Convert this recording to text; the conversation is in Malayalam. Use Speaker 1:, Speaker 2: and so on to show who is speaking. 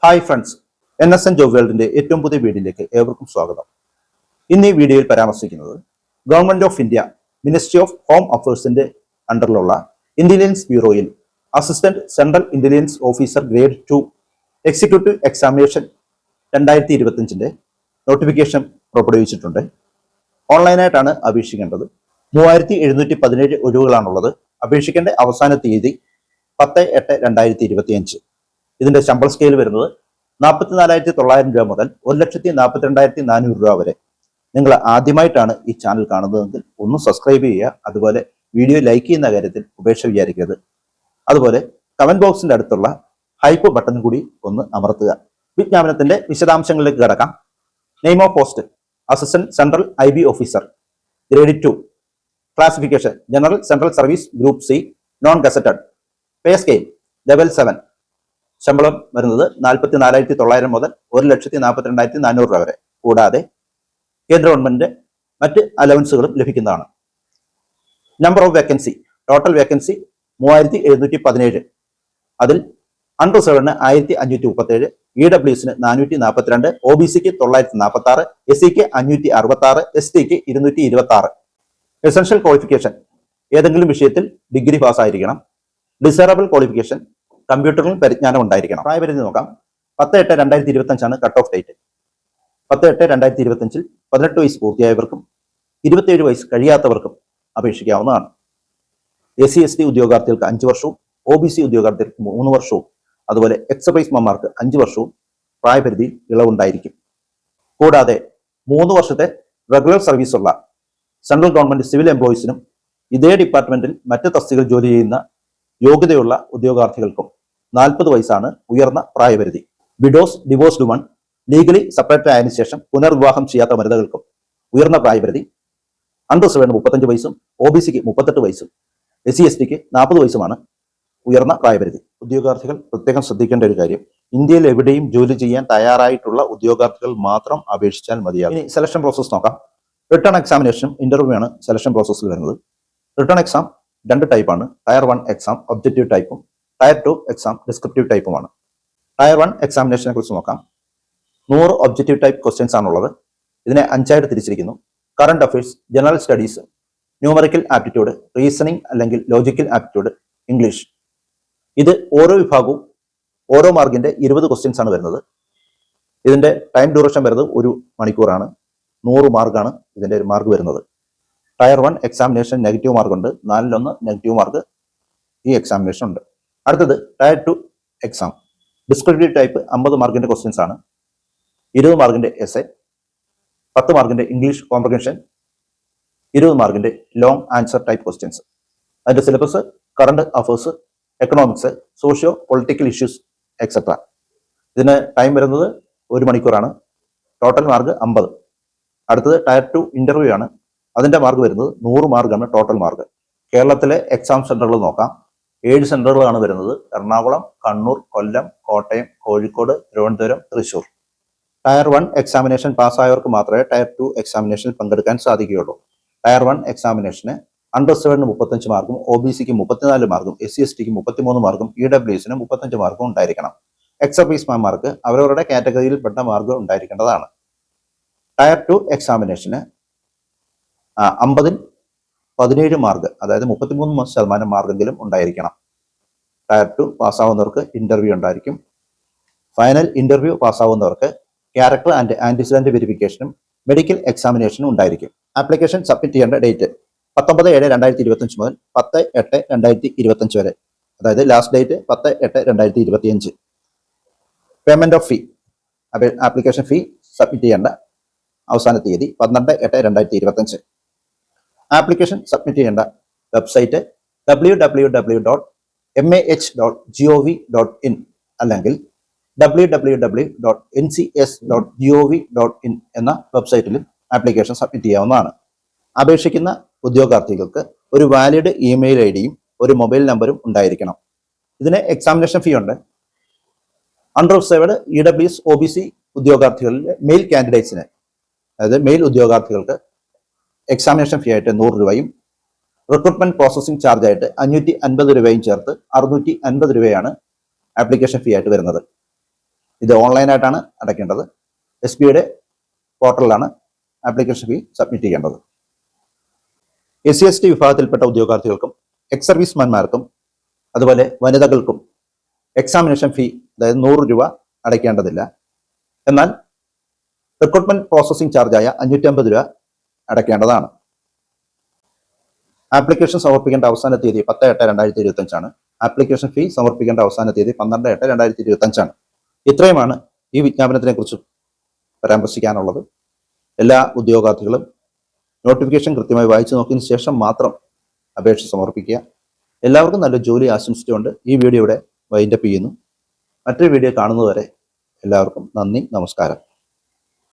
Speaker 1: ഹായ് ഫ്രണ്ട്സ്, NSN ജോബ് വേൾഡിന്റെ ഏറ്റവും പുതിയ വീഡിയോയിലേക്ക് ഏവർക്കും സ്വാഗതം. ഇന്ന് ഈ വീഡിയോയിൽ പരാമർശിക്കുന്നത് government of India ministry of home അഫയേഴ്സിന്റെ അണ്ടറിലുള്ള ഇന്റലിജൻസ് ബ്യൂറോയിൽ assistant central intelligence officer grade 2 executive examination 2025 notification പുറപ്പെടുവിച്ചിട്ടുണ്ട്. ഓൺലൈനായിട്ടാണ് അപേക്ഷിക്കേണ്ടത്. 3717 ഒഴിവുകളാണുള്ളത്. അപേക്ഷിക്കേണ്ട അവസാന തീയതി 10/8/2025. ഇതിന്റെ ശമ്പള സ്കെയിൽ വരുന്നത് 44,900 രൂപ മുതൽ 1,42,400 രൂപ വരെ. നിങ്ങൾ ആദ്യമായിട്ടാണ് ഈ ചാനൽ കാണുന്നതെങ്കിൽ ഒന്ന് സബ്സ്ക്രൈബ് ചെയ്യുക. അതുപോലെ വീഡിയോ ലൈക്ക് ചെയ്യുന്ന കാര്യത്തിൽ ഉപേക്ഷ വിചാരിക്കരുത്. അതുപോലെ കമന്റ് ബോക്സിന്റെ അടുത്തുള്ള ഹൈപ്പ് ബട്ടൺ കൂടി ഒന്ന് അമർത്തുക. വിജ്ഞാപനത്തിന്റെ വിശദാംശങ്ങളിലേക്ക് കടക്കാം. Name of post assistant central IB officer grade 2. Classification general central service group C, non gazetted. Pay scale level 7. ശമ്പളം വരുന്നത് 44,900 മുതൽ 1,42,400 രൂപ വരെ. കൂടാതെ കേന്ദ്ര ഗവൺമെന്റിന്റെ മറ്റ് അലവൻസുകളും ലഭിക്കുന്നതാണ്. Number of vacancy total vacancy 3717. അതിൽ അൺറിസർവ്ഡിന് 1537, EWSന് 442, OBCക്ക് 946, SCക്ക് 566, STക്ക് 226. എസൻഷ്യൽ ക്വാളിഫിക്കേഷൻ ഏതെങ്കിലും വിഷയത്തിൽ ഡിഗ്രി പാസ്സായിരിക്കണം. ഡിസൈറബിൾ ക്വാളിഫിക്കേഷൻ കമ്പ്യൂട്ടറിൽ പരിജ്ഞാനം ഉണ്ടായിരിക്കണം. പ്രായപരിധി നോക്കാം. 10/8/2025 കട്ട് ഓഫ് ഡേറ്റ്. 10/8/2025 18 വയസ്സ് പൂർത്തിയായവർക്കും 27 വയസ്സ് കഴിയാത്തവർക്കും അപേക്ഷിക്കാവുന്നതാണ്. SC/ST ഉദ്യോഗാർത്ഥികൾക്ക് 5 വർഷവും OBC ഉദ്യോഗാർത്ഥികൾക്ക് 3 വർഷവും അതുപോലെ എക്സർവൈസ്മാർക്ക് 5 വർഷവും പ്രായപരിധിയിൽ ഇളവുണ്ടായിരിക്കും. കൂടാതെ 3 വർഷത്തെ റെഗുലർ സർവീസ് ഉള്ള സെൻട്രൽ ഗവൺമെന്റ് സിവിൽ എംപ്ലോയീസിനും ഇതേ ഡിപ്പാർട്ട്മെന്റിൽ മറ്റ് തസ്തികകൾ ജോലി ചെയ്യുന്ന യോഗ്യതയുള്ള ഉദ്യോഗാർത്ഥികൾക്കും 40 വയസ്സാണ് ഉയർന്ന പ്രായപരിധി. Widows, divorced woman, legally separate ആയതിനു ശേഷം പുനർവിവാഹം ചെയ്യാത്ത വനിതകൾക്കും ഉയർന്ന പ്രായപരിധി. അൺറിസർവ്ഡിന് 35 വയസ്സും OBCക്ക് 38 വയസ്സും SC/STക്ക് 40 വയസ്സുമാണ് ഉയർന്ന പ്രായപരിധി. ഉദ്യോഗാർത്ഥികൾ പ്രത്യേകം ശ്രദ്ധിക്കേണ്ട ഒരു കാര്യം, ഇന്ത്യയിൽ എവിടെയും ജോലി ചെയ്യാൻ തയ്യാറായിട്ടുള്ള ഉദ്യോഗാർത്ഥികൾ മാത്രം അപേക്ഷിച്ചാൽ മതിയാകും. ഇനി സെലക്ഷൻ പ്രോസസ് നോക്കാം. റിട്ടേൺ എക്സാമിനേഷനും ഇന്റർവ്യൂ ആണ് സെലക്ഷൻ പ്രോസസ്സിൽ വരുന്നത്. റിട്ടേൺ എക്സാം 2 ടൈപ്പാണ്. ടയർ 1 എക്സാം ഒബ്ജക്റ്റീവ് ടൈപ്പും ടയർ 2 എക്സാം ഡിസ്ക്രിപ്റ്റീവ് ടൈപ്പുമാണ്. ടയർ 1 എക്സാമിനേഷനെ കുറിച്ച് നോക്കാം. 100 ഒബ്ജക്റ്റീവ് ടൈപ്പ് ക്വസ്റ്റ്യൻസ് ആണുള്ളത്. ഇതിനെ 5 ആയിട്ട് തിരിച്ചിരിക്കുന്നു. Current affairs, general studies, numerical aptitude, reasoning അല്ലെങ്കിൽ ലോജിക്കൽ ആപ്റ്റിറ്റ്യൂഡ്, ഇംഗ്ലീഷ്. ഇത് ഓരോ വിഭാഗവും ഓരോ മാർക്കിന്റെ 20 ക്വസ്റ്റ്യൻസ് ആണ് വരുന്നത്. ഇതിന്റെ ടൈം ഡ്യൂറേഷൻ വരുന്നത് 1 മണിക്കൂറാണ്. 100 മാർക്കാണ് ഇതിന്റെ ഒരു മാർക്ക് വരുന്നത്. ടയർ 1 എക്സാമിനേഷൻ നെഗറ്റീവ് മാർക്ക് ഉണ്ട്. 4-1 നെഗറ്റീവ് മാർക്ക് ഈ എക്സാമിനേഷൻ ഉണ്ട്. അടുത്തത് ടയർ 2 എക്സാം ഡിസ്ക്രിപ്റ്റീവ് ടൈപ്പ് 50 മാർക്കിന്റെ ക്വസ്റ്റ്യൻസ് ആണ്. 20 മാർക്കിന്റെ എസ്എ, 10 മാർക്കിന്റെ ഇംഗ്ലീഷ് കോംപ്രിഹെൻഷൻ, 20 മാർക്കിന്റെ ലോങ് ആൻസർ ടൈപ്പ് ക്വസ്റ്റ്യൻസ്. അതിന്റെ syllabus current affairs, economics, socio political issues etcetera. ഇതിന് ടൈം വരുന്നത് 1 മണിക്കൂറാണ്. Total mark 50. അടുത്തത് ടയർ 2 ഇന്റർവ്യൂ ആണ്. അതിന്റെ മാർക്ക് വരുന്നത് 100 മാർക്കാണ് ടോട്ടൽ മാർക്ക്. കേരളത്തിലെ എക്സാം സെന്ററുകൾ നോക്കാം. 7 സെന്ററുകളാണ് വരുന്നത്. എറണാകുളം, കണ്ണൂർ, കൊല്ലം, കോട്ടയം, കോഴിക്കോട്, തിരുവനന്തപുരം, തൃശൂർ. ടയർ 1 എക്സാമിനേഷൻ പാസ്സായവർക്ക് മാത്രമേ ടയർ 2 എക്സാമിനേഷനിൽ പങ്കെടുക്കാൻ സാധിക്കുകയുള്ളൂ. ടയർ 1 എക്സാമിനേഷന് അൺറിസർവ്ഡിന് 35 മാർക്കും OBCക്ക് 34 മാർക്കും SC/STക്ക് 33 മാർക്കും EWSന് 35 മാർക്കും ഉണ്ടായിരിക്കണം. എക്സർവീസ്മാർക്ക് അവരവരുടെ കാറ്റഗറിയിൽപ്പെട്ട മാർക്ക് ഉണ്ടായിരിക്കേണ്ടതാണ്. ടയർ 2 എക്സാമിനേഷന് 50-ൽ 17 മാർക്ക്, അതായത് 33% മാർക്കെങ്കിലും ഉണ്ടായിരിക്കണം. ടയർ 2 പാസ്സാവുന്നവർക്ക് ഇന്റർവ്യൂ ഉണ്ടായിരിക്കും. ഫൈനൽ ഇന്റർവ്യൂ പാസ്സാവുന്നവർക്ക് ക്യാരക്ടർ ആൻഡ് ആന്റിസിഡന്റ് വെരിഫിക്കേഷനും മെഡിക്കൽ എക്സാമിനേഷനും ഉണ്ടായിരിക്കും. ആപ്ലിക്കേഷൻ സബ്മിറ്റ് ചെയ്യേണ്ട ഡേറ്റ് 19/7/2025 മുതൽ 10/8/2025 വരെ, അതായത് last date 10/8/2025. Payment of fee application fee submit ചെയ്യേണ്ട അവസാന തീയതി 12/8/2025. ആപ്ലിക്കേഷൻ സബ്മിറ്റ് ചെയ്യേണ്ട വെബ്സൈറ്റ് www.mah.gov.in അല്ലെങ്കിൽ www.ncs.gov.in എന്ന വെബ്സൈറ്റിലും ആപ്ലിക്കേഷൻ സബ്മിറ്റ് ചെയ്യാവുന്നതാണ്. അപേക്ഷിക്കുന്ന ഉദ്യോഗാർത്ഥികൾക്ക് ഒരു വാലിഡ് ഇമെയിൽ ഐഡിയും ഒരു മൊബൈൽ നമ്പറും ഉണ്ടായിരിക്കണം. ഇതിന് എക്സാമിനേഷൻ ഫീ ഉണ്ട്. അൺറിസർവ്ഡ് EWS OBC ഉദ്യോഗാർത്ഥികളിലെ മെയിൽ കാൻഡിഡേറ്റ്സിന്, അതായത് മെയിൽ ഉദ്യോഗാർത്ഥികൾക്ക് എക്സാമിനേഷൻ ഫീ ആയിട്ട് 100 രൂപയും റിക്രൂട്ട്മെന്റ് പ്രോസസിംഗ് ചാർജ് ആയിട്ട് 550 രൂപയും ചേർത്ത് 650 രൂപയാണ് ആപ്ലിക്കേഷൻ ഫീ ആയിട്ട് വരുന്നത്. ഇത് ഓൺലൈനായിട്ടാണ് അടയ്ക്കേണ്ടത്. SBIയുടെ പോർട്ടലിലാണ് ആപ്ലിക്കേഷൻ ഫീ സബ്മിറ്റ് ചെയ്യേണ്ടത്. SC/ST വിഭാഗത്തിൽപ്പെട്ട ഉദ്യോഗാർത്ഥികൾക്കും എക്സ് സർവീസ്മാൻമാർക്കും അതുപോലെ വനിതകൾക്കും എക്സാമിനേഷൻ ഫീ അതായത് 100 രൂപ അടയ്ക്കേണ്ടതില്ല. എന്നാൽ റിക്രൂട്ട്മെന്റ് പ്രോസസ്സിംഗ് ചാർജായ 550 രൂപ അടയ്ക്കേണ്ടതാണ്. ആപ്ലിക്കേഷൻ സമർപ്പിക്കേണ്ട അവസാന തീയതി 10/8/2025 ആണ്. ആപ്ലിക്കേഷൻ ഫീ സമർപ്പിക്കേണ്ട അവസാന തീയതി 12/8/2025 ആണ്. ഇത്രയുമാണ് ഈ വിജ്ഞാപനത്തിനെ കുറിച്ച് പരാമർശിക്കാനുള്ളത്. എല്ലാ ഉദ്യോഗാർത്ഥികളും നോട്ടിഫിക്കേഷൻ കൃത്യമായി വായിച്ചു നോക്കിയതിനു ശേഷം മാത്രം അപേക്ഷ സമർപ്പിക്കുക. എല്ലാവർക്കും നല്ല ജോലി ആശംസിച്ചുകൊണ്ട് ഈ വീഡിയോ ഇവിടെ വൈൻഡപ്പ് ചെയ്യുന്നു. മറ്റൊരു വീഡിയോ കാണുന്നതുവരെ എല്ലാവർക്കും നന്ദി, നമസ്കാരം.